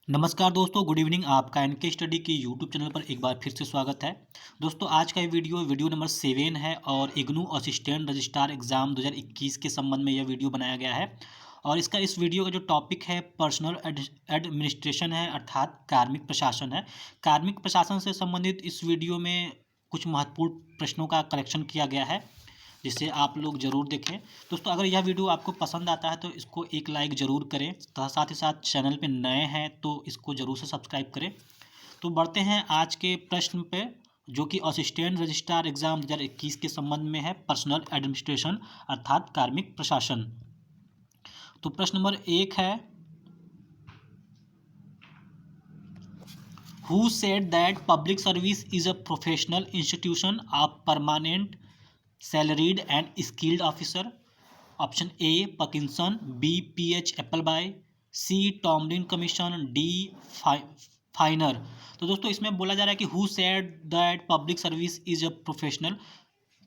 नमस्कार दोस्तों, good evening. आपका एनके स्टडी के यूट्यूब चैनल पर एक बार फिर से स्वागत है। दोस्तों, आज का ये वीडियो नंबर 7 है और इग्नू असिस्टेंट रजिस्ट्रार एग्ज़ाम 2021 के संबंध में यह वीडियो बनाया गया है। और इस वीडियो का जो टॉपिक है पर्सनल एडमिनिस्ट्रेशन है, अर्थात कार्मिक प्रशासन है। कार्मिक प्रशासन से संबंधित इस वीडियो में कुछ महत्वपूर्ण प्रश्नों का कलेक्शन किया गया है, जिसे आप लोग ज़रूर देखें। दोस्तों, अगर यह वीडियो आपको पसंद आता है तो इसको एक लाइक ज़रूर करें तथा साथ ही साथ चैनल पे नए हैं तो इसको ज़रूर से सब्सक्राइब करें। तो बढ़ते हैं आज के प्रश्न पे, जो कि असिस्टेंट रजिस्ट्रार एग्ज़ाम 2021 के संबंध में है, पर्सनल एडमिनिस्ट्रेशन अर्थात कार्मिक प्रशासन। तो प्रश्न नंबर 1 है, who said that public service is a professional institution of permanent salaried and skilled officer? Option A Parkinson, B P H Appleby, C Tomlin commission, D Finer. तो दोस्तों, इसमें बोला जा रहा है कि who said that public service is a professional.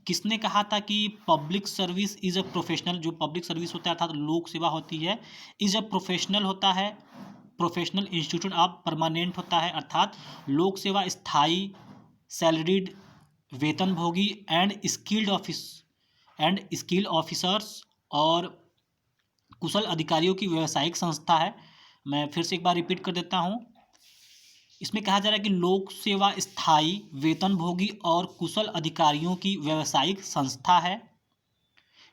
किसने कहा था कि public service is a professional? जो पब्लिक सर्विस होता है अर्थात लोक सेवा होती है, इज अ प्रोफेशनल होता है, प्रोफेशनल इंस्टीट्यूशन ऑफ परमानेंट होता है अर्थात लोक सेवा, स्थायी, सैलरीड वेतनभोगी, एंड स्किल्ड ऑफिसर्स और कुशल अधिकारियों की व्यावसायिक संस्था है। मैं फिर से एक बार रिपीट कर देता हूँ। इसमें कहा जा रहा है कि लोक सेवा स्थायी, वेतनभोगी और कुशल अधिकारियों की व्यावसायिक संस्था है।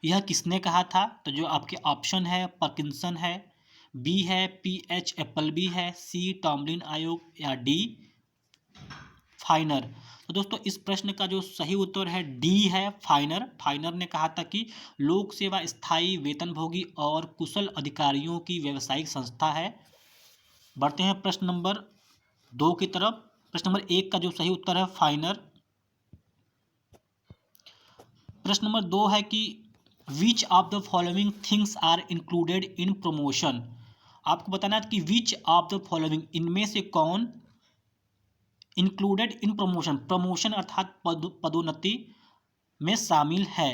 यह किसने कहा था? तो जो आपके ऑप्शन है, पार्किंसन है, बी है पी एच एप्पलबी है, सी टॉमलिन आयोग या डी फाइनर। तो दोस्तों, इस प्रश्न का जो सही उत्तर है डी है, फाइनर। फाइनर ने कहा था कि लोक सेवा स्थायी, वेतनभोगी और कुशल अधिकारियों की व्यावसायिक संस्था है। बढ़ते हैं प्रश्न नंबर 2 की तरफ। प्रश्न नंबर 1 का जो सही उत्तर है फाइनर। प्रश्न नंबर 2 है कि which of the following things are included in promotion? आपको बताना है कि विच ऑफ द फॉलोइंग, इनमें से कौन इंक्लूडेड इन प्रमोशन, प्रमोशन अर्थात पदोन्नति में शामिल है।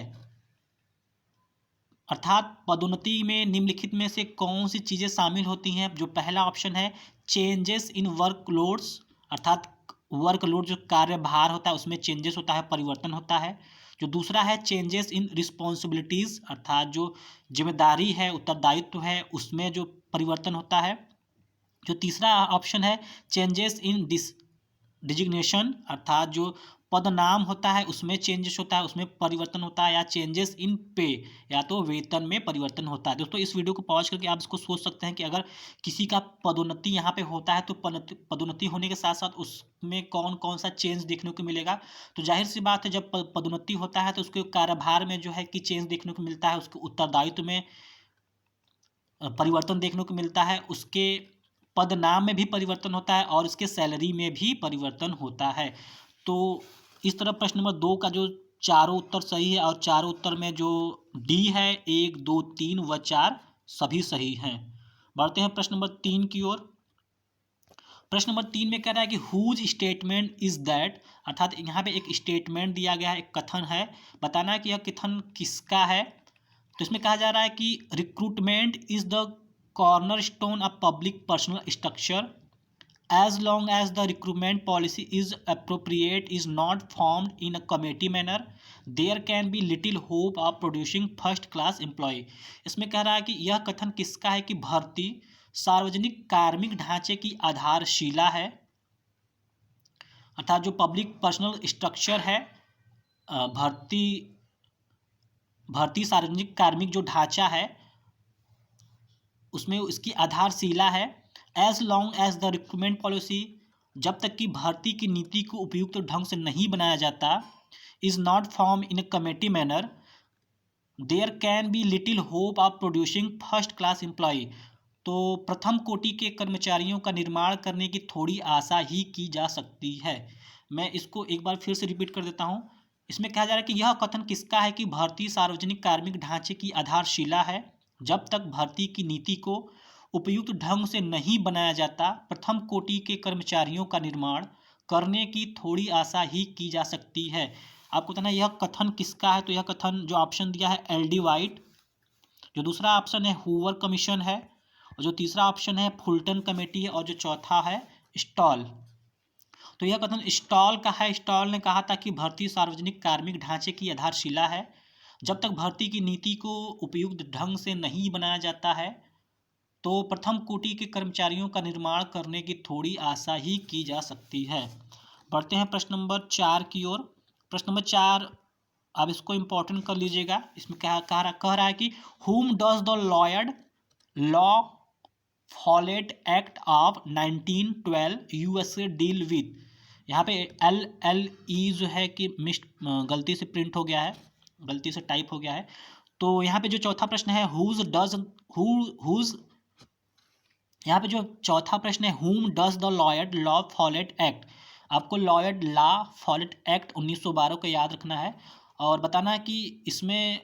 अर्थात पदोन्नति में निम्नलिखित में से कौन सी चीज़ें शामिल होती हैं? जो पहला ऑप्शन है चेंजेस इन वर्कलोड्स, अर्थात वर्कलोड जो कार्यभार होता है उसमें चेंजेस होता है, परिवर्तन होता है। जो दूसरा है चेंजेस इन रिस्पॉन्सिबिलिटीज़, अर्थात जो जिम्मेदारी है, उत्तरदायित्व है, उसमें जो परिवर्तन होता है। जो तीसरा ऑप्शन है चेंजेस इन डिजिग्नेशन, अर्थात जो पद नाम होता है उसमें चेंजेस होता है, उसमें परिवर्तन होता है। या चेंजेस इन पे, या तो वेतन में परिवर्तन होता है। दोस्तों, इस वीडियो को पॉज करके आप इसको सोच सकते हैं कि अगर किसी का पदोन्नति यहाँ पे होता है तो पदोन्नति होने के साथ साथ उसमें कौन कौन सा चेंज देखने को मिलेगा। तो जाहिर सी बात है, जब पदोन्नति होता है तो उसके कार्यभार में जो है कि चेंज देखने को मिलता है, उसके उत्तरदायित्व में परिवर्तन देखने को मिलता है, उसके पद नाम में भी परिवर्तन होता है और उसके सैलरी में भी परिवर्तन होता है। तो इस तरह प्रश्न नंबर 2 का जो चारों उत्तर सही है और चारों उत्तर में जो डी है 1, 2, 3 व 4 सभी सही हैं। बढ़ते हैं प्रश्न नंबर 3 की ओर। प्रश्न नंबर 3 में कह रहा है कि हुज स्टेटमेंट इज दैट, अर्थात यहाँ पे एक स्टेटमेंट दिया गया है, एक कथन है, बताना है कि यह कथन किसका है। तो इसमें कहा जा रहा है कि recruitment is the corner stone of public personal structure as long as the recruitment policy is appropriate, is not formed in a committee manner, there can be little hope of producing first class employee। इसमें कह रहा है कि यह कथन किसका है कि भर्ती सार्वजनिक कार्मिक ढांचे की आधारशिला है, अर्थात जो पब्लिक पर्सनल स्ट्रक्चर है, भर्ती सार्वजनिक कार्मिक जो ढांचा है उसमें उसकी आधारशिला है। As long as the recruitment policy, जब तक कि भर्ती की नीति को उपयुक्त ढंग से नहीं बनाया जाता, is not form in a committee manner, there can be little hope of producing first class employee. तो प्रथम कोटि के कर्मचारियों का निर्माण करने की थोड़ी आशा ही की जा सकती है। मैं इसको एक बार फिर से रिपीट कर देता हूँ। इसमें कहा जा रहा है कि यह कथन किसका है कि भारतीय सार्वजनिक कार्मिक ढांचे की आधारशिला है, जब तक भर्ती की नीति को उपयुक्त ढंग से नहीं बनाया जाता, प्रथम कोटि के कर्मचारियों का निर्माण करने की थोड़ी आशा ही की जा सकती है। आपको बताना यह कथन किसका है। तो यह कथन जो ऑप्शन दिया है एल डी वाइट, जो दूसरा ऑप्शन है हूवर कमीशन है, और जो तीसरा ऑप्शन है फुलटन कमेटी है, और जो चौथा है स्टॉल। तो यह कथन स्टॉल का है। स्टॉल ने कहा था कि भर्ती सार्वजनिक कार्मिक ढांचे की आधारशिला है। जब तक भर्ती की नीति को उपयुक्त ढंग से नहीं बनाया जाता है तो प्रथम कोटि के कर्मचारियों का निर्माण करने की थोड़ी आशा ही की जा सकती है। बढ़ते हैं प्रश्न नंबर 4 की ओर। प्रश्न नंबर 4, अब इसको इम्पोर्टेंट कर लीजिएगा। इसमें क्या कह रहा है कि whom does the Lloyd Law Follett Act of 1912 USA deal with। यहाँ पे LLE जो है कि गलती से प्रिंट हो गया है, गलती से टाइप हो गया है। तो यहाँ पे जो चौथा प्रश्न है whose यहाँ पे जो चौथा प्रश्न है whom does the Lloyd Law Follett Act, आपको लॉयड लॉ फॉलेट एक्ट 1912 को याद रखना है और बताना है कि इसमें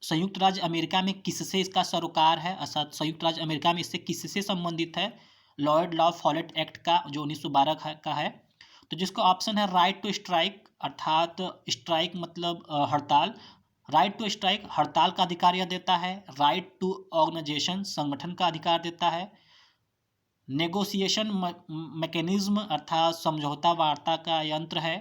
संयुक्त राज्य अमेरिका में किससे इसका सरोकार है, अर्थात संयुक्त राज्य अमेरिका में इससे किससे संबंधित है लॉयड लॉ फॉलेट एक्ट का जो 1912 का है। तो जिसका ऑप्शन है राइट टू स्ट्राइक, अर्थात स्ट्राइक मतलब हड़ताल। राइट टू स्ट्राइक हड़ताल का अधिकार यह देता है। राइट टू ऑर्गेनाइजेशन संगठन का अधिकार देता है। नेगोशिएशन मैकेनिज्म अर्थात समझौता वार्ता का यंत्र है,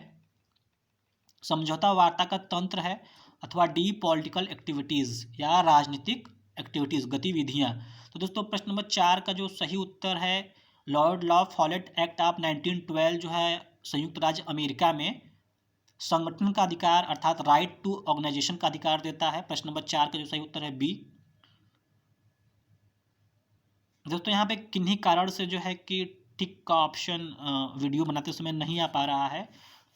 समझौता वार्ता का तंत्र है। अथवा डी पॉलिटिकल एक्टिविटीज़ या राजनीतिक एक्टिविटीज़ गतिविधियाँ। तो दोस्तों प्रश्न नंबर 4 का जो सही उत्तर है Lloyd La Follette Act of 1912 जो है संयुक्त राज्य अमेरिका में संगठन का अधिकार अर्थात राइट टू ऑर्गेनाइजेशन का अधिकार देता है। प्रश्न नंबर 4 का जो सही उत्तर है बी। दोस्तों यहाँ पे किन्हीं कारण से जो है कि टिक का ऑप्शन वीडियो बनाते समय नहीं आ पा रहा है,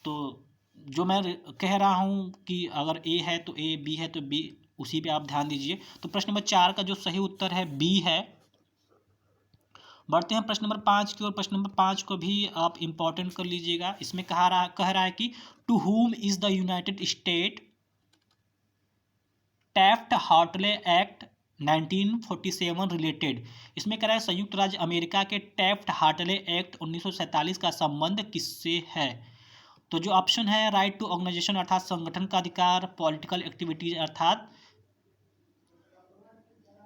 तो जो मैं कह रहा हूँ कि अगर ए है तो ए, बी है तो बी, उसी पे आप ध्यान दीजिए। तो प्रश्न नंबर 4 का जो सही उत्तर है बी है। बढ़ते हैं प्रश्न नंबर 5 की ओर। प्रश्न नंबर 5 को भी आप इम्पोर्टेंट कर लीजिएगा। इसमें कह रहा है कि to whom is the United State Taft Hartley Act 1947 related. इसमें कह रहा है संयुक्त राज्य अमेरिका के टैफ्ट हार्टले एक्ट 1947 का संबंध किससे है। तो जो ऑप्शन है राइट टू ऑर्गेनाइजेशन अर्थात संगठन का अधिकार, पॉलिटिकल एक्टिविटीज अर्थात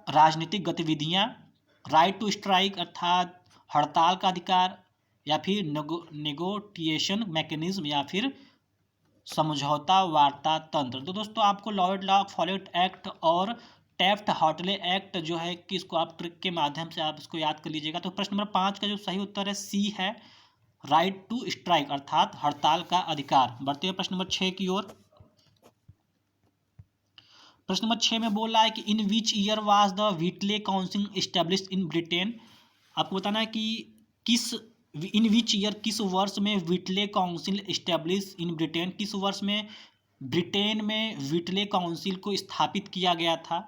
राजनीतिक गतिविधियां, राइट टू स्ट्राइक अर्थात हड़ताल का अधिकार, या फिर नेगोटिएशन मैकेनिज्म या फिर समझौता वार्ता तंत्र। तो दोस्तों आपको लॉयड लॉ फॉलेट एक्ट और टैफ्ट हार्टले एक्ट जो है कि इसको आप ट्रिक के माध्यम से आप इसको याद कर लीजिएगा। तो प्रश्न नंबर 5 का जो सही उत्तर है सी है, राइट टू स्ट्राइक अर्थात हड़ताल का अधिकार। बढ़ते हैं प्रश्न नंबर 6 की ओर। प्रश्न नंबर 6 में बोल रहा है कि in which year was the Whitley council established in Britain. आपको बताना है कि इन विच ईयर किस वर्ष में व्हीटले काउंसिल एस्टेब्लिश इन ब्रिटेन, किस वर्ष में ब्रिटेन में व्हीटले काउंसिल को स्थापित किया गया था।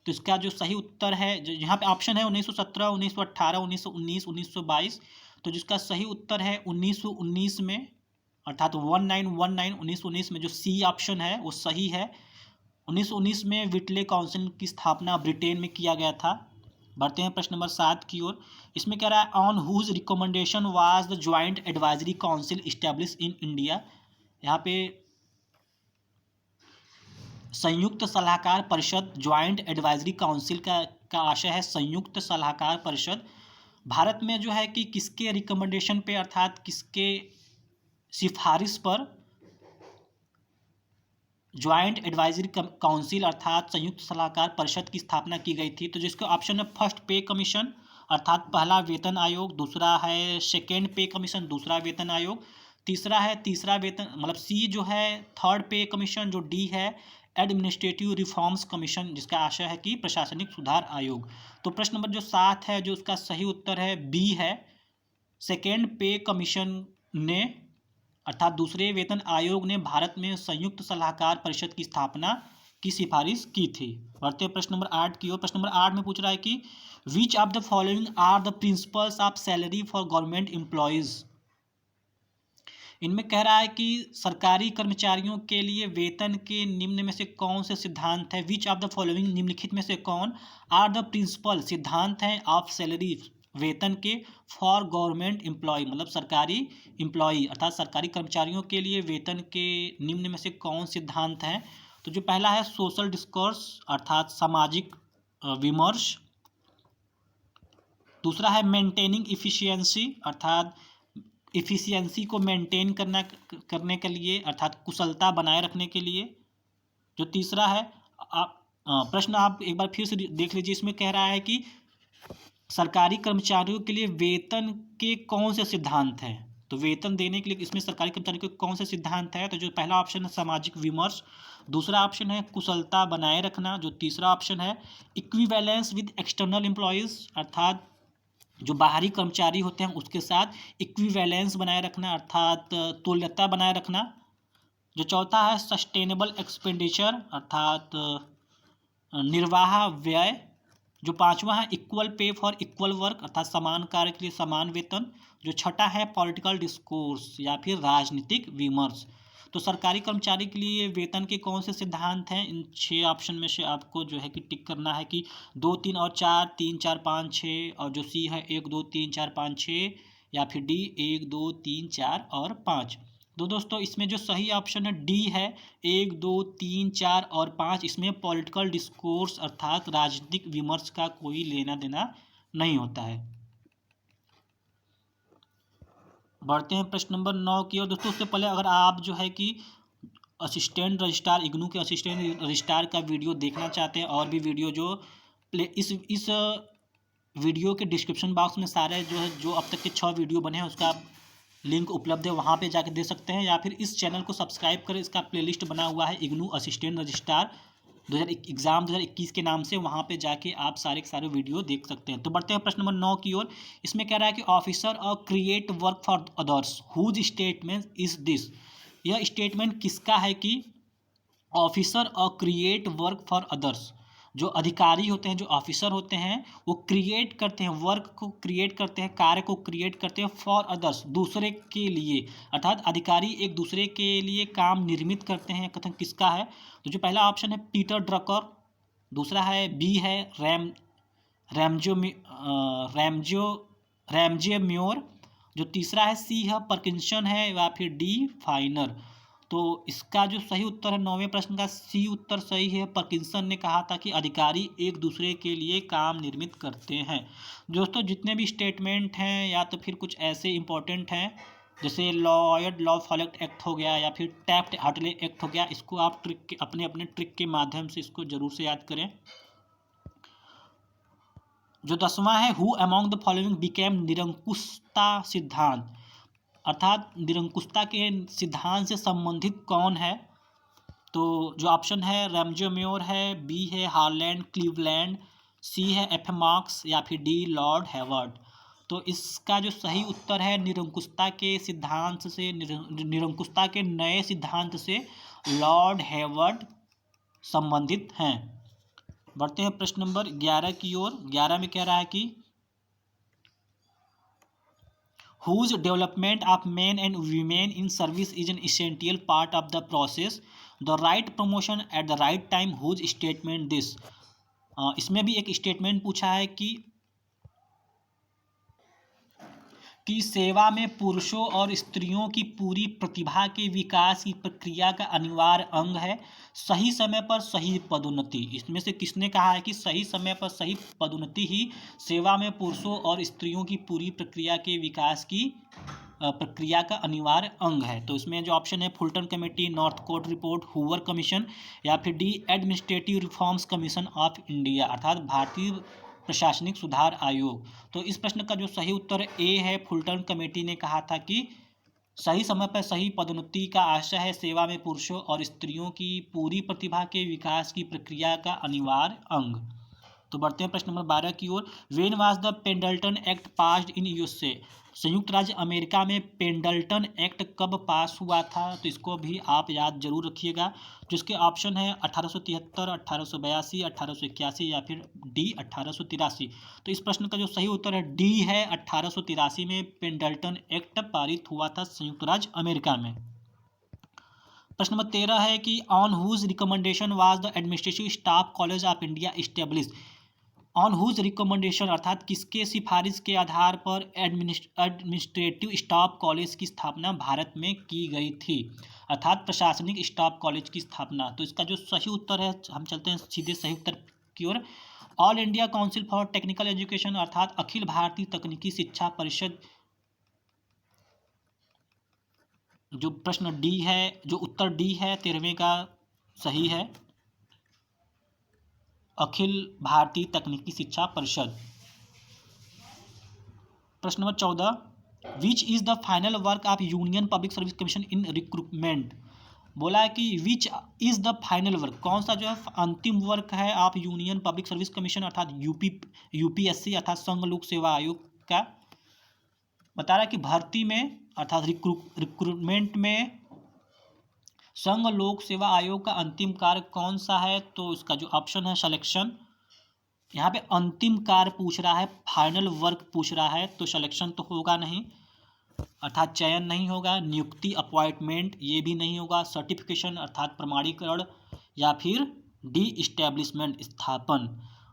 तो इसका जो सही उत्तर है यहाँ पे ऑप्शन है 1917, 1918, 1919, 1922। तो जिसका सही उत्तर है 1919 में, अर्थात 1919 में जो सी ऑप्शन है वो सही है। 1919 में व्हीटले काउंसिल की स्थापना ब्रिटेन में किया गया था। बढ़ते हैं प्रश्न नंबर 7 की ओर। इसमें कह रहा है on whose recommendation was the Joint Advisory Council establish in India. यहाँ पे संयुक्त सलाहकार परिषद, ज्वाइंट एडवाइजरी काउंसिल का आशय है संयुक्त सलाहकार परिषद। भारत में जो है कि किसके रिकमेंडेशन पे अर्थात किसके सिफारिश पर ज्वाइंट एडवाइजरी काउंसिल अर्थात संयुक्त सलाहकार परिषद की स्थापना की गई थी। तो जिसका ऑप्शन है फर्स्ट पे कमीशन अर्थात पहला वेतन आयोग, दूसरा है सेकेंड पे कमीशन दूसरा वेतन आयोग, तीसरा है तीसरा वेतन मतलब सी जो है थर्ड पे कमीशन, जो डी है एडमिनिस्ट्रेटिव रिफॉर्म्स कमीशन जिसका आशय है कि प्रशासनिक सुधार आयोग। तो प्रश्न नंबर जो 7 है जो उसका सही उत्तर है बी है, सेकेंड पे कमीशन ने अर्थात दूसरे वेतन आयोग ने भारत में संयुक्त सलाहकार परिषद की स्थापना की सिफारिश की थी। बढ़ते प्रश्न नंबर 8 की ओर। प्रश्न नंबर 8 में पूछ रहा है कि which of the following are the principles of salary for government employees. इनमें कह रहा है कि सरकारी कर्मचारियों के लिए वेतन के निम्न में से कौन से सिद्धांत है। विच ऑफ द फॉलोइंग निम्नलिखित में से कौन आर द प्रिंसिपल सिद्धांत हैं ऑफ सैलरी वेतन के फॉर गवर्नमेंट एम्प्लॉय मतलब सरकारी एम्प्लॉय अर्थात सरकारी कर्मचारियों के लिए वेतन के निम्न में से कौन सिद्धांत हैं। तो जो पहला है सोशल डिस्कोर्स अर्थात सामाजिक विमर्श, दूसरा है मेंटेनिंग इफिशियंसी, अर्थात इफिशियंसी को मेंटेन करने के लिए, अर्थात कुशलता बनाए रखने के लिए। जो तीसरा है, प्रश्न आप एक बार फिर से देख लीजिए, इसमें कह रहा है कि सरकारी कर्मचारियों के लिए वेतन के कौन से सिद्धांत हैं। तो वेतन देने के लिए इसमें सरकारी कर्मचारियों के कौन से सिद्धांत है। तो जो पहला ऑप्शन है सामाजिक विमर्श, दूसरा ऑप्शन है कुशलता बनाए रखना, जो तीसरा ऑप्शन है इक्विवेलेंस विद एक्सटर्नल एम्प्लॉयज़, अर्थात जो बाहरी कर्मचारी होते हैं उसके साथ इक्विवेलेंस बनाए रखना, अर्थात तुल्यता बनाए रखना। जो चौथा है सस्टेनेबल एक्सपेंडिचर, अर्थात निर्वाह व्यय। जो पांचवा है equal pay for equal work, अर्थात समान कार्य के लिए समान वेतन। जो छठा है पॉलिटिकल डिस्कोर्स या फिर राजनीतिक विमर्श। तो सरकारी कर्मचारी के लिए वेतन के कौन से सिद्धांत हैं, इन 6 ऑप्शन में से आपको जो है कि टिक करना है कि 2, 3 और 4, 3, 4, 5, 6, और जो सी है 1, 2, 3, 4, 5, 6, या फिर डी 1, 2, 3, 4 और 5। तो दोस्तों इसमें जो सही ऑप्शन है डी है, 1, 2, 3, 4 और 5। इसमें पॉलिटिकल डिस्कोर्स अर्थात राजनीतिक विमर्श का कोई लेना देना नहीं होता है। बढ़ते हैं प्रश्न नंबर 9 की ओर। दोस्तों उससे पहले अगर आप जो है कि असिस्टेंट रजिस्ट्रार, इग्नू के असिस्टेंट रजिस्ट्रार का वीडियो देखना चाहते हैं, और भी वीडियो जो इस वीडियो के डिस्क्रिप्शन बॉक्स में सारे जो अब तक के 6 वीडियो बने हैं उसका लिंक उपलब्ध है, वहाँ पे जाके दे सकते हैं, या फिर इस चैनल को सब्सक्राइब करें। इसका प्लेलिस्ट बना हुआ है इग्नू असिस्टेंट रजिस्ट्रार 2021 के नाम से, वहाँ पे जाके आप सारे के सारे वीडियो देख सकते हैं। तो बढ़ते हैं प्रश्न नंबर 9 की ओर। इसमें कह रहा है कि ऑफिसर और create work for others whose statement is this. यह स्टेटमेंट किसका है कि ऑफिसर और क्रिएट वर्क फॉर अदर्स। जो अधिकारी होते हैं, जो ऑफिसर होते हैं, वो क्रिएट करते हैं, वर्क को क्रिएट करते हैं, कार्य को क्रिएट करते हैं फॉर अदर्स, दूसरे के लिए। अर्थात अधिकारी एक दूसरे के लिए काम निर्मित करते हैं। कथन किसका है। तो जो पहला ऑप्शन है पीटर ड्रकर, दूसरा है बी है रैमजो रैमजे म्योर, जो तीसरा है सी है पार्किंसन है, या फिर डी फाइनर। तो इसका जो सही उत्तर है 9वें प्रश्न का सी उत्तर सही है। पार्किंसन ने कहा था कि अधिकारी एक दूसरे के लिए काम निर्मित करते हैं। दोस्तों जितने भी स्टेटमेंट हैं या तो फिर कुछ ऐसे इंपॉर्टेंट हैं जैसे लॉयड लॉ फॉलेक्ट एक्ट हो गया या फिर टैफ्ट हार्टले एक्ट हो गया, इसको आप अपने ट्रिक के माध्यम से इसको जरूर से याद करें। जो 10वां है who among the following became निरंकुशता सिद्धांत, अर्थात निरंकुशता के सिद्धांत से संबंधित कौन है। तो जो ऑप्शन है रैमजे म्योर है, बी है हार्लैंड क्लीवलैंड, सी है एफ मार्क्स, या फिर डी लॉर्ड हेवर्ड। तो इसका जो सही उत्तर है निरंकुशता के सिद्धांत से, निरंकुशता के नए सिद्धांत से लॉर्ड हेवर्ड संबंधित हैं। बढ़ते हैं प्रश्न नंबर 11 की ओर। 11 में कह रहा है कि whose development of men and women in service is an essential part of the process, the right promotion at the right time, whose statement this। इसमें भी एक स्टेटमेंट पूछा है कि सेवा में पुरुषों और स्त्रियों की पूरी प्रतिभा के विकास की प्रक्रिया का अनिवार्य अंग है सही समय पर सही पदोन्नति। इसमें से किसने कहा है कि सही समय पर सही पदोन्नति ही सेवा में पुरुषों और स्त्रियों की पूरी प्रक्रिया के विकास की प्रक्रिया का अनिवार्य अंग है। तो इसमें जो ऑप्शन है Fulton Committee, Northcote Report, Hoover Commission, या फिर the Administrative Reforms Commission of India, अर्थात भारतीय प्रशासनिक सुधार आयोग। तो इस प्रश्न का जो सही उत्तर ए है, फुलटन कमेटी ने कहा था कि सही समय पर सही पदोन्नति का आशय है सेवा में पुरुषों और स्त्रियों की पूरी प्रतिभा के विकास की प्रक्रिया का अनिवार्य अंग। तो बढ़ते हैं प्रश्न नंबर 12 की ओर। When was the Pendleton act passed in USA. संयुक्त राज्य अमेरिका में पेंडल्टन एक्ट कब पास हुआ था। तो इसको भी आप याद जरूर रखिएगा। जिसके ऑप्शन है 1873, 1882, 1881 या फिर डी 1883। तो इस प्रश्न का जो सही उत्तर है डी है, 1883 में पेंडल्टन एक्ट पारित हुआ था संयुक्त राज्य अमेरिका में। प्रश्न नंबर 13 है कि on whose recommendation was the Administrative Staff College of India establish. On whose recommendation अर्थात किसके सिफारिश के आधार पर एडमिनिस्ट्रेटिव स्टाफ कॉलेज की स्थापना भारत में की गई थी, अर्थात प्रशासनिक स्टाफ कॉलेज की स्थापना। तो इसका जो सही उत्तर है, हम चलते हैं सीधे सही उत्तर की ओर। All India council for technical education अर्थात अखिल भारतीय तकनीकी शिक्षा परिषद। जो प्रश्न डी है, जो उत्तर डी है 13वें का सही है, अखिल भारतीय तकनीकी शिक्षा परिषद। प्रश्न number 14, which is the final work of union public service commission in recruitment. बोला है कि which is the final work, कौन सा जो है अंतिम वर्क है आप यूनियन पब्लिक सर्विस कमीशन अर्थात यूपीएससी अर्थात संघ लोक सेवा आयोग का। बता रहा है कि भर्ती में अर्थात रिक्रूटमेंट में संघ लोक सेवा आयोग का अंतिम कार्य कौन सा है, तो इसका जो ऑप्शन है सिलेक्शन। यहाँ पे अंतिम कार्य पूछ रहा है, फाइनल वर्क पूछ रहा है, तो सिलेक्शन तो होगा नहीं, अर्थात चयन नहीं होगा। नियुक्ति अपॉइंटमेंट ये भी नहीं होगा। सर्टिफिकेशन अर्थात प्रमाणीकरण, या फिर डी इस्टेब्लिशमेंट स्थापन।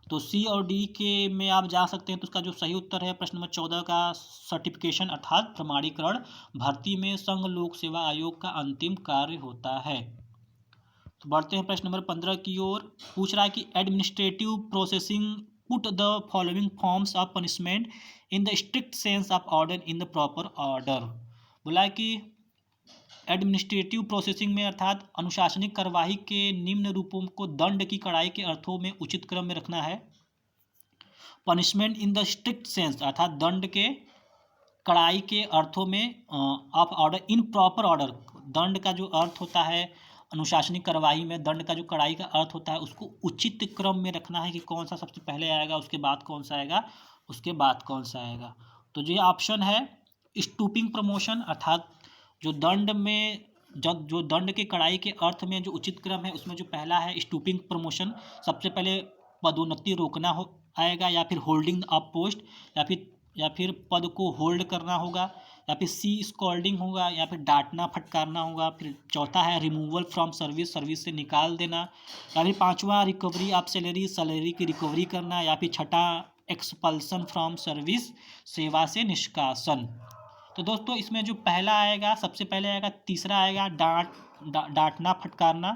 तो सी और डी के में आप जा सकते हैं। तो उसका जो सही उत्तर है प्रश्न नंबर 14 का सर्टिफिकेशन अर्थात प्रमाणीकरण भर्ती में संघ लोक सेवा आयोग का अंतिम कार्य होता है। तो बढ़ते हैं प्रश्न नंबर 15 की ओर। पूछ रहा है कि administrative processing put the following forms of punishment in the strict sense of order in the proper order. बोला है कि एडमिनिस्ट्रेटिव प्रोसेसिंग में अर्थात अनुशासनिक कार्यवाही के निम्न रूपों को दंड की कड़ाई के अर्थों में उचित क्रम में रखना है। Punishment in the strict sense अर्थात दंड के कड़ाई के अर्थों में of order in proper order, दंड का जो अर्थ होता है अनुशासनिक कार्यवाही में दंड का जो कड़ाई का अर्थ होता है उसको उचित क्रम में रखना है कि कौन सा सबसे पहले आएगा, उसके बाद कौन सा आएगा, उसके बाद कौन सा आएगा। तो जो ऑप्शन है स्टूपिंग प्रमोशन अर्थात जो दंड में जो दंड के कड़ाई के अर्थ में जो उचित क्रम है उसमें जो पहला है स्टूपिंग प्रमोशन, सबसे पहले पदोन्नति रोकना हो आएगा, या फिर होल्डिंग अप पोस्ट, या फिर पद को होल्ड करना होगा, या फिर सी स्कॉल्डिंग होगा, या फिर डांटना फटकारना होगा। फिर चौथा है रिमूवल फ्रॉम सर्विस, सर्विस से निकाल देना, या फिर पांचवा रिकवरी ऑफ सैलरी, सैलरी की रिकवरी करना, या फिर छठा एक्सपल्सन फ्रॉम सर्विस, सेवा से निष्कासन। तो दोस्तों इसमें जो पहला आएगा सबसे पहले आएगा, तीसरा आएगा डांटना फटकारना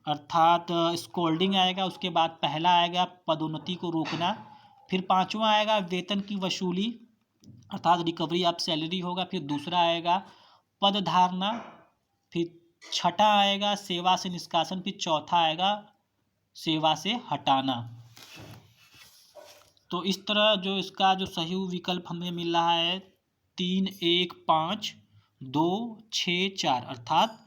अर्थात स्कोल्डिंग आएगा, उसके बाद पहला आएगा पदोन्नति को रोकना, फिर पांचवा आएगा वेतन की वसूली अर्थात रिकवरी ऑफ सैलरी होगा, फिर दूसरा आएगा पद धारणा, फिर छठा आएगा सेवा से निष्कासन, फिर चौथा आएगा सेवा से हटाना। तो इस तरह जो इसका जो सही विकल्प हमें मिल रहा है 3, 1, 5, 2, 6, 4 अर्थात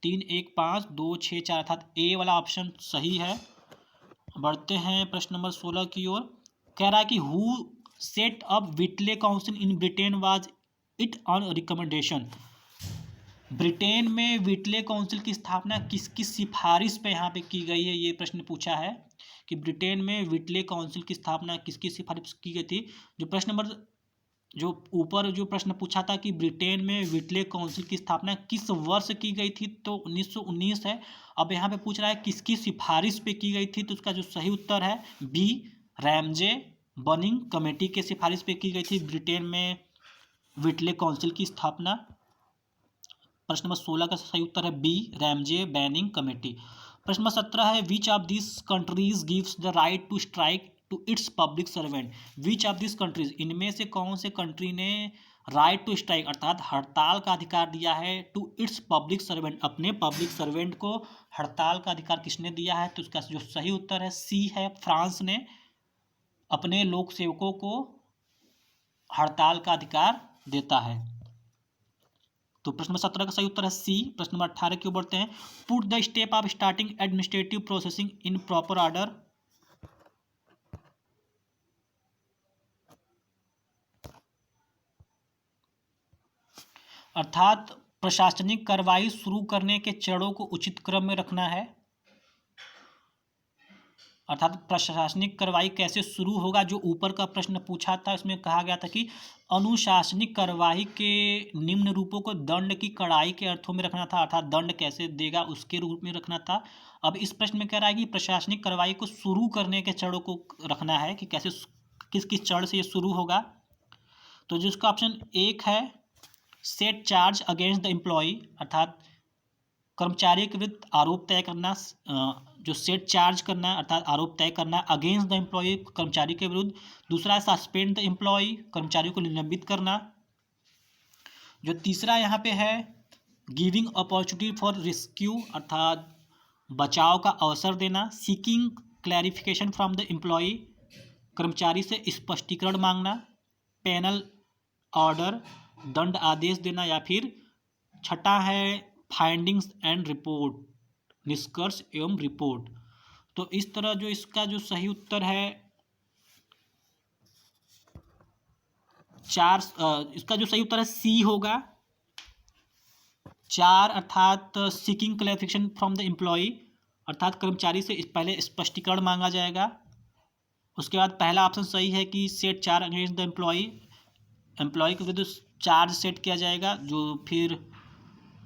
3, 1, 5, 2, 6, 4 अर्थात ए वाला ऑप्शन सही है। बढ़ते हैं प्रश्न नंबर 16 की ओर। कह रहा है कि who set up Whitley council in Britain was it on recommendation. Britain में व्हिटले काउंसिल की स्थापना किसकी सिफारिश पे यहाँ पे की गई है, ये प्रश्न पूछा है कि ब्रिटेन में व्हिटले काउंसिल की स्थापना किसकी सिफारिश की गई थी। जो प्रश्न नंबर जो ऊपर जो प्रश्न पूछा था कि ब्रिटेन में व्हिटले काउंसिल की स्थापना किस वर्ष की गई थी, तो 1919 है। अब यहाँ पे पूछ रहा है किसकी सिफारिश पे की गई थी, तो उसका जो सही उत्तर है बी, रैमजे बर्निंग कमेटी के सिफारिश पे की गई थी ब्रिटेन में व्हिटले काउंसिल की स्थापना। प्रश्न नंबर 16 का सही उत्तर है बी, रैमजे बैनिंग कमेटी। प्रश्न नंबर 17 है which of this countries gives the right to strike to its public servant. Which of this countries, इनमें से कौन से कंट्री ने राइट टू स्ट्राइक अर्थात हड़ताल का अधिकार दिया है टू इट्स पब्लिक सर्वेंट, अपने पब्लिक सर्वेंट को हड़ताल का अधिकार किसने दिया है, तो उसका जो सही उत्तर है सी है, फ्रांस ने अपने लोक सेवकों को हड़ताल का अधिकार देता है। तो प्रश्न नंबर 17 का सही उत्तर है सी। प्रश्न नंबर 18 की ओर बढ़ते हैं। Put the step of starting administrative processing in proper order. अर्थात प्रशासनिक कार्रवाई शुरू करने के चरणों को उचित क्रम में रखना है। अर्थात प्रशासनिक कार्रवाई कैसे शुरू होगा, जो ऊपर का प्रश्न पूछा था इसमें कहा गया था कि अनुशासनिक कार्रवाई के निम्न रूपों को दंड की कड़ाई के अर्थों में रखना था, अर्थात दंड कैसे देगा उसके रूप में रखना था। अब इस प्रश्न में कह रहा है कि प्रशासनिक कार्रवाई को शुरू करने के चरणों को रखना है कि कैसे किस किस चरण से ये शुरू होगा। तो जिसका ऑप्शन 1 है set charge against the employee अर्थात कर्मचारी के विरुद्ध आरोप तय करना, जो सेट चार्ज करना है अर्थात आरोप तय करना है अगेंस्ट द एम्प्लॉय कर्मचारी के विरुद्ध। दूसरा है सस्पेंड द एम्प्लॉय कर्मचारी को निलंबित करना। जो तीसरा यहाँ पे है गिविंग अपॉर्चुनिटी फॉर रेस्क्यू अर्थात बचाव का अवसर देना। Seeking clarification from the employee कर्मचारी से स्पष्टीकरण मांगना। पेनल ऑर्डर दंड आदेश देना। या फिर छठा है फाइंडिंग्स एंड रिपोर्ट निष्कर्ष एवं रिपोर्ट। तो इस तरह जो इसका जो सही उत्तर है इसका जो सही उत्तर है सी होगा। 4 अर्थात seeking clarification from the employee अर्थात कर्मचारी से पहले स्पष्टीकरण मांगा जाएगा। उसके बाद पहला ऑप्शन सही है कि सेट 4 अगेंस्ट द एम्प्लॉय के विरुद्ध चार्ज सेट किया जाएगा। जो फिर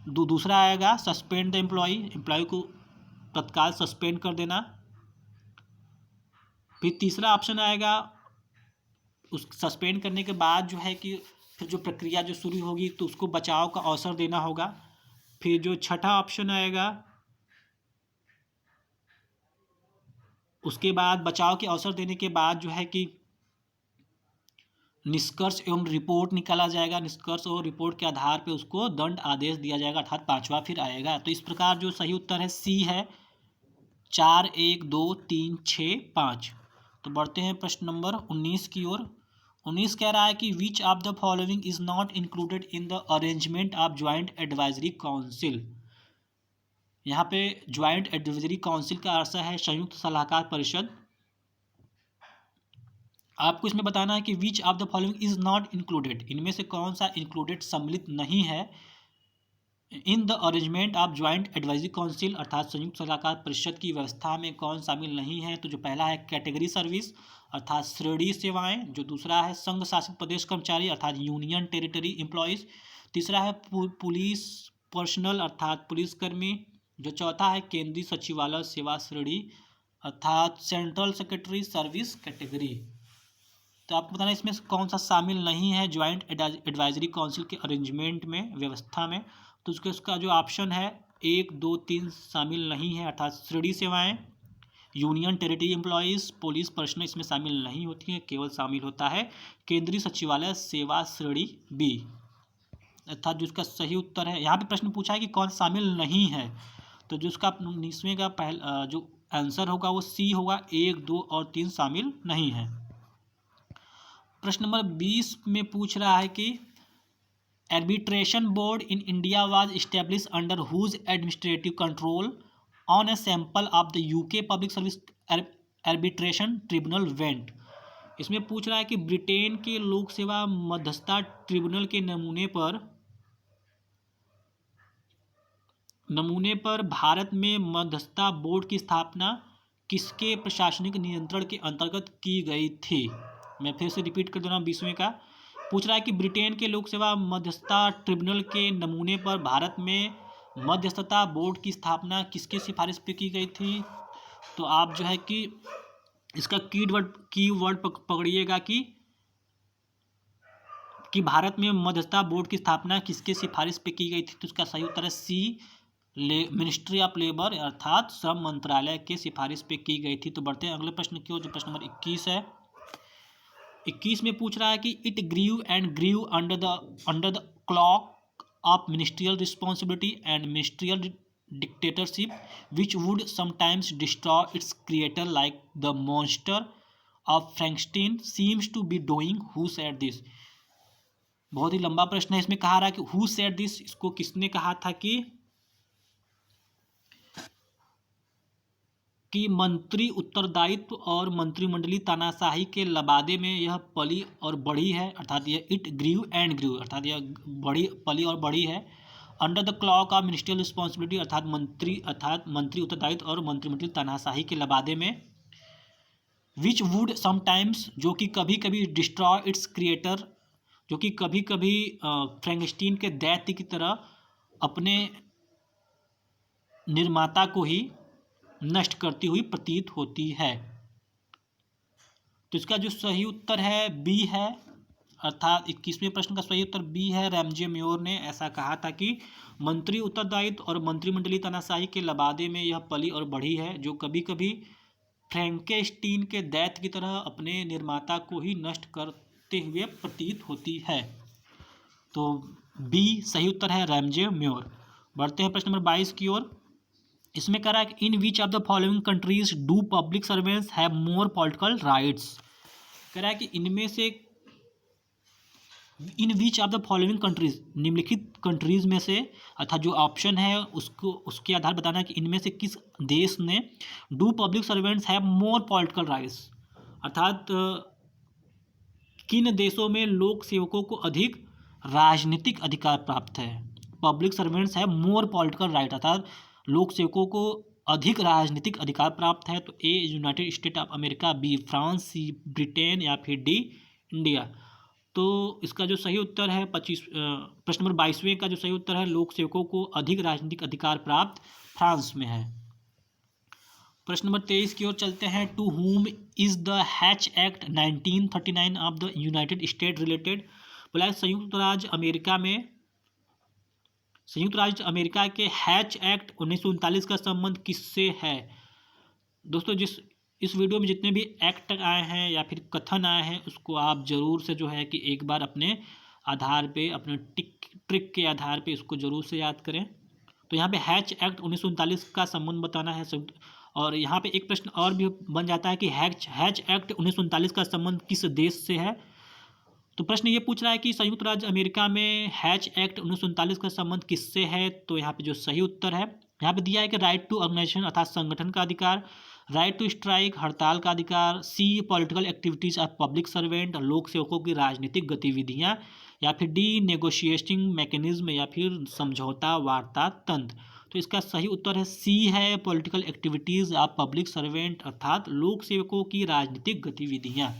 दूसरा आएगा सस्पेंड द एम्प्लॉय को तत्काल सस्पेंड कर देना। फिर तीसरा ऑप्शन आएगा उस सस्पेंड करने के बाद जो है कि फिर जो प्रक्रिया जो शुरू होगी तो उसको बचाव का अवसर देना होगा। फिर जो छठा ऑप्शन आएगा उसके बाद बचाव के अवसर देने के बाद जो है कि निष्कर्ष एवं रिपोर्ट निकाला जाएगा। निष्कर्ष और रिपोर्ट के आधार पे उसको दंड आदेश दिया जाएगा अर्थात पांचवा फिर आएगा। तो इस प्रकार जो सही उत्तर है सी है 4 1 2 3 6 5। तो बढ़ते हैं प्रश्न नंबर 19 की ओर। 19 कह रहा है कि which of the following is not included in the arrangement of joint Advisory council. यहाँ पे ज्वाइंट एडवाइजरी काउंसिल का अर्थ है संयुक्त सलाहकार परिषद। आपको इसमें बताना है कि which of the following is not included, इनमें से कौन सा इंक्लूडेड सम्मिलित नहीं है in the arrangement of joint Advisory council अर्थात संयुक्त सलाहकार परिषद की व्यवस्था में कौन शामिल नहीं है। तो जो पहला है कैटेगरी सर्विस अर्थात श्रेणी सेवाएं। जो दूसरा है संघ शासित प्रदेश कर्मचारी अर्थात यूनियन टेरिटरी एम्प्लॉयज़। तीसरा है पुलिस पर्सनल अर्थात पुलिसकर्मी। जो चौथा है केंद्रीय सचिवालय सेवा श्रेणी अर्थात सेंट्रल सेक्रेटरी सर्विस कैटेगरी। तो आपको बताना इसमें कौन सा शामिल नहीं है ज्वाइंट एडवाइजरी काउंसिल के अरेंजमेंट में व्यवस्था में। तो उसका जो ऑप्शन है 1 2 3 शामिल नहीं है अर्थात श्रेणी सेवाएं union territory employees police personal इसमें शामिल नहीं होती है। केवल शामिल होता है केंद्रीय सचिवालय सेवा श्रेणी बी अर्थात जिसका सही उत्तर है। यहाँ पे प्रश्न पूछा है कि कौन शामिल नहीं है। तो जो उसका 19वें का पहला जो आंसर होगा वो सी होगा 1 2 और 3 शामिल नहीं है। प्रश्न नंबर 20 में पूछ रहा है कि arbitration board in India was establish under whose administrative control on a sample of the UK public service arbitration tribunal went. इसमें पूछ रहा है कि ब्रिटेन के लोक सेवा मध्यस्थता ट्रिब्यूनल के नमूने पर भारत में मध्यस्थता बोर्ड की स्थापना किसके प्रशासनिक नियंत्रण के अंतर्गत की गई थी। मैं फिर से रिपीट कर दे रहा हूँ 20वें का। पूछ रहा है कि ब्रिटेन के लोक सेवा मध्यस्थता ट्रिब्यूनल के नमूने पर भारत में मध्यस्थता बोर्ड की स्थापना किसके सिफारिश पे की गई थी। तो आप जो है कि इसका की वर्ड पकड़िएगा कि भारत में मध्यस्थता बोर्ड की स्थापना किसके सिफारिश पे की गई थी। तो इसका सही उत्तर है सी मिनिस्ट्री ऑफ लेबर अर्थात श्रम मंत्रालय के सिफारिश पे की गई थी। तो बढ़ते हैं अगले प्रश्न की ओर जो प्रश्न नंबर 21 है। 21 में पूछ रहा है कि it grieve and grieve under the cloak of ministerial responsibility and ministerial dictatorship which would sometimes destroy its creator like the monster of Frankenstein seems to be doing who said this. बहुत ही लंबा प्रश्न है। इसमें कहा रहा है कि हु सेड दिस, इसको किसने कहा था कि मंत्री उत्तरदायित्व और मंत्रिमंडलीय तानाशाही के लबादे में यह पली और बढ़ी है अर्थात यह इट ग्रीव एंड ग्रीव अर्थात यह पली और बढ़ी है under the cloak of ministerial responsibility अर्थात मंत्री उत्तरदायित्व और मंत्रिमंडलीय तानाशाही के लबादे में विच वुड समटाइम्स जो कि कभी कभी डिस्ट्रॉय इट्स क्रिएटर जो कि कभी कभी फ्रैंकस्टीन के दैत्य की तरह अपने निर्माता को ही नष्ट करती हुई प्रतीत होती है। तो इसका जो सही उत्तर है बी है अर्थात 21वें प्रश्न का सही उत्तर बी है। रैमजे म्योर ने ऐसा कहा था कि मंत्री उत्तरदायित्व और मंत्रिमंडलीय तानाशाही के लबादे में यह पली और बढ़ी है, जो कभी कभी फ्रैंकेस्टीन के दैत्य की तरह अपने निर्माता को ही नष्ट करते हुए प्रतीत होती है। तो बी सही उत्तर है, रैमजे म्योर। बढ़ते हैं प्रश्न नंबर 22 की ओर। इसमें कह रहा है कि in which of the following countries do public servants have more political rights. कह रहा है कि इनमें से in which of the following countries, निम्नलिखित कंट्रीज में से, अर्थात जो ऑप्शन है उसको उसके आधार बताना है कि इनमें से किस देश ने do public servants have more political rights, अर्थात किन देशों में लोक सेवकों को अधिक राजनीतिक अधिकार प्राप्त है। Public servants have more political right, अर्थात लोक सेवकों को अधिक राजनीतिक अधिकार प्राप्त है। तो A United State of America, B France, C Britain या फिर डी इंडिया। तो इसका जो सही उत्तर है प्रश्न नंबर 22वें का जो सही उत्तर है, लोक सेवकों को अधिक राजनीतिक अधिकार प्राप्त फ्रांस में है। प्रश्न नंबर 23 की ओर चलते हैं। To whom is the Hatch Act 1939 of the United State related. बोला है संयुक्त राज्य अमेरिका के हैच एक्ट 1939 का संबंध किससे है। दोस्तों, इस वीडियो में जितने भी एक्ट आए हैं या फिर कथन आए हैं, उसको आप जरूर से जो है कि एक बार अपने आधार पे, अपने ट्रिक के आधार पे इसको जरूर से याद करें। तो यहाँ पे हैच एक्ट 1939 का संबंध बताना है। और यहाँ पे एक प्रश्न और भी बन जाता है कि हैच एक्ट 1939 का संबंध किस देश से है। तो प्रश्न ये पूछ रहा है कि संयुक्त राज्य अमेरिका में हैच एक्ट 1939 का संबंध किससे है। तो यहाँ पे जो सही उत्तर है, यहाँ पे दिया है कि राइट टू ऑर्गेनाइजेशन अर्थात संगठन का अधिकार, राइट टू स्ट्राइक हड़ताल का अधिकार, C political activities of public servant लोक सेवकों की राजनीतिक गतिविधियाँ, या फिर डी नेगोशिएटिंग मैकेनिज्म या फिर समझौता वार्ता तंत्र। तो इसका सही उत्तर है सी है, political activities of public servant अर्थात लोक सेवकों की राजनीतिक गतिविधियाँ।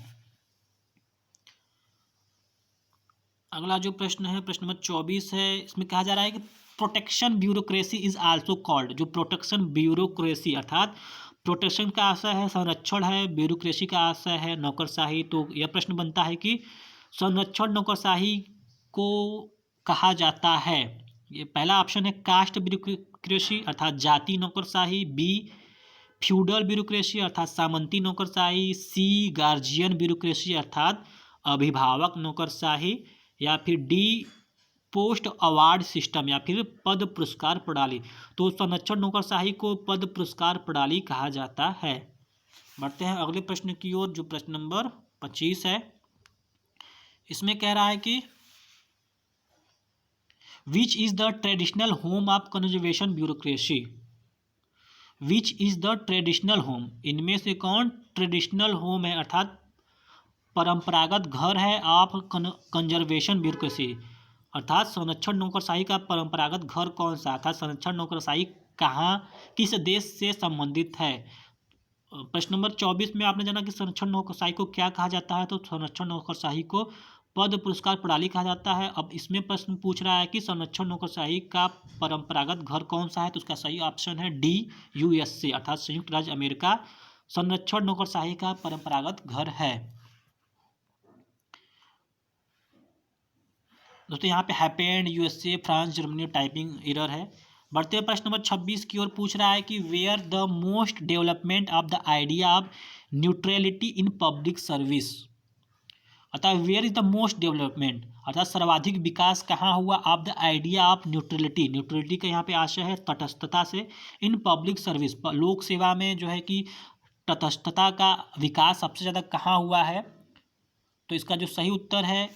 अगला जो प्रश्न है प्रश्न नंबर 24 है। इसमें कहा जा रहा है कि protection bureaucracy is also called. जो प्रोटेक्शन ब्यूरोक्रेसी अर्थात प्रोटेक्शन का आशय है संरक्षण है, ब्यूरोक्रेसी का आशय है नौकरशाही। तो यह प्रश्न बनता है कि संरक्षण नौकरशाही को कहा जाता है। ये पहला ऑप्शन है कास्ट ब्यूरोक्रेसी अर्थात जाति नौकरशाही, बी फ्यूडल ब्यूरोक्रेसी अर्थात सामंती नौकरशाही, सी गार्जियन ब्यूरोक्रेसी अर्थात अभिभावक नौकरशाही, या फिर डी पोस्ट अवार्ड सिस्टम या फिर पद पुरस्कार प्रणाली। तो संरक्षण नौकरशाही को पद पुरस्कार प्रणाली कहा जाता है। बढ़ते हैं अगले प्रश्न की ओर, जो प्रश्न नंबर 25 है। इसमें कह रहा है कि which is the traditional home of conservation bureaucracy. Which is the traditional home, इनमें से कौन ट्रेडिशनल होम है अर्थात परंपरागत घर है ऑफ कंजर्वेशन ब्यूरोक्रेसी, अर्थात संरक्षण नौकरशाही का परंपरागत घर कौन सा, अर्थात संरक्षण नौकरशाही कहाँ किस देश से संबंधित है। प्रश्न नंबर 24 में आपने जाना कि संरक्षण नौकरशाही को क्या कहा जाता है। तो संरक्षण नौकरशाही को पद पुरस्कार प्रणाली कहा जाता है। अब इसमें प्रश्न पूछ रहा है कि संरक्षण नौकरशाही का परंपरागत घर कौन सा है। तो उसका सही ऑप्शन है डी यूएसए अर्थात संयुक्त राज्य अमेरिका संरक्षण नौकरशाही का परंपरागत घर है। दोस्तों, यहाँ पे happened USA France Germany typing error है। बढ़ते हुए प्रश्न नंबर 26 की ओर पूछ रहा है कि where the most development of the idea of neutrality in public service, अर्थात where is the most development अर्थात सर्वाधिक विकास कहाँ हुआ of the idea of neutrality. Neutrality का यहाँ पे आशय है तटस्थता से। इन पब्लिक सर्विस लोक सेवा में जो है कि तटस्थता का विकास सबसे ज़्यादा कहाँ हुआ है। तो इसका जो सही उत्तर है,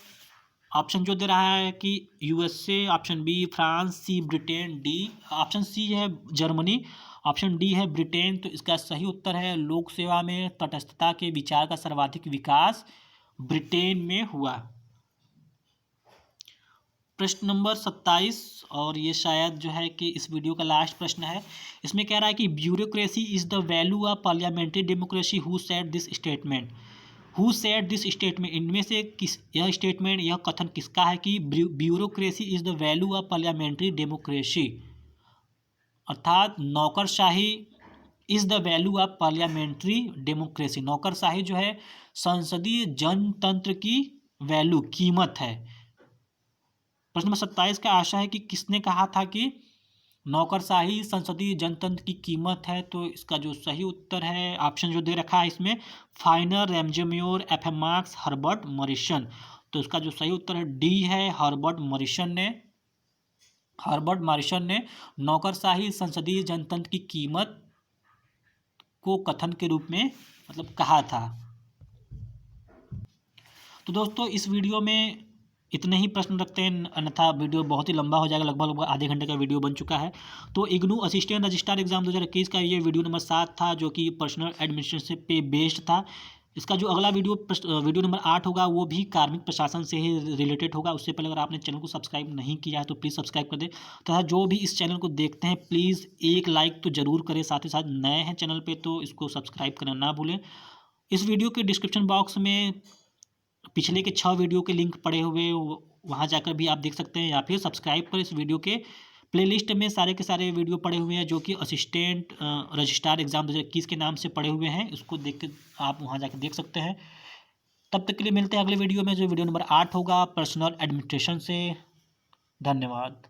ऑप्शन जो दे रहा है कि USA, option B France, C Britain, D option C है जर्मनी, ऑप्शन डी है ब्रिटेन। तो इसका सही उत्तर है लोक सेवा में तटस्थता के विचार का सर्वाधिक विकास ब्रिटेन में हुआ। प्रश्न नंबर 27 और ये शायद जो है कि इस वीडियो का लास्ट प्रश्न है। इसमें कह रहा है कि bureaucracy is the value of parliamentary democracy who said this statement. Who said this statement, इनमें से किस यह स्टेटमेंट यह कथन किसका है कि bureaucracy is the value of parliamentary democracy, अर्थात नौकरशाही is the value of parliamentary democracy. नौकरशाही जो है संसदीय जनतंत्र की वैल्यू कीमत है। प्रश्न नंबर 27 का आशा है कि किसने कहा था कि नौकरशाही संसदीय जनतंत्र की कीमत है। तो इसका जो सही उत्तर है, ऑप्शन जो दे रखा है इसमें, Finer, Ramsay Muir, F M Marx, Herbert Morrison. तो इसका जो सही उत्तर है डी है, हर्बर्ट मॉरिसन ने नौकरशाही संसदीय जनतंत्र की कीमत को कथन के रूप में मतलब कहा था। तो दोस्तों इस वीडियो में इतने ही प्रश्न रखते हैं, अन्यथा वीडियो बहुत ही लंबा हो जाएगा, लगभग आधे घंटे का वीडियो बन चुका है। तो इग्नू असिस्टेंट रजिस्ट्रार एग्जाम 2021 का ये वीडियो नंबर 7 था, जो कि पर्सनल एडमिनिस्ट्रेशन पे बेस्ड था। इसका जो अगला वीडियो नंबर 8 होगा, वो भी कार्मिक प्रशासन से ही रिलेटेड होगा। उससे पहले अगर आपने चैनल को सब्सक्राइब नहीं किया है तो प्लीज़ सब्सक्राइब कर दें, तथा जो भी इस चैनल को देखते हैं प्लीज़ एक लाइक तो ज़रूर करें, साथ ही साथ नए हैं चैनल पर तो इसको सब्सक्राइब करना ना भूलें। इस वीडियो के डिस्क्रिप्शन बॉक्स में पिछले के 6 वीडियो के लिंक पड़े हुए, वहाँ जाकर भी आप देख सकते हैं, या फिर सब्सक्राइब कर इस वीडियो के प्लेलिस्ट में सारे के सारे वीडियो पड़े हुए हैं, जो कि असिस्टेंट रजिस्ट्रार एग्जाम 2021 के नाम से पड़े हुए हैं। उसको देख के आप वहाँ जाकर देख सकते हैं। तब तक के लिए मिलते हैं अगले वीडियो में, जो वीडियो नंबर 8 होगा पर्सनल एडमिनिस्ट्रेशन से। धन्यवाद।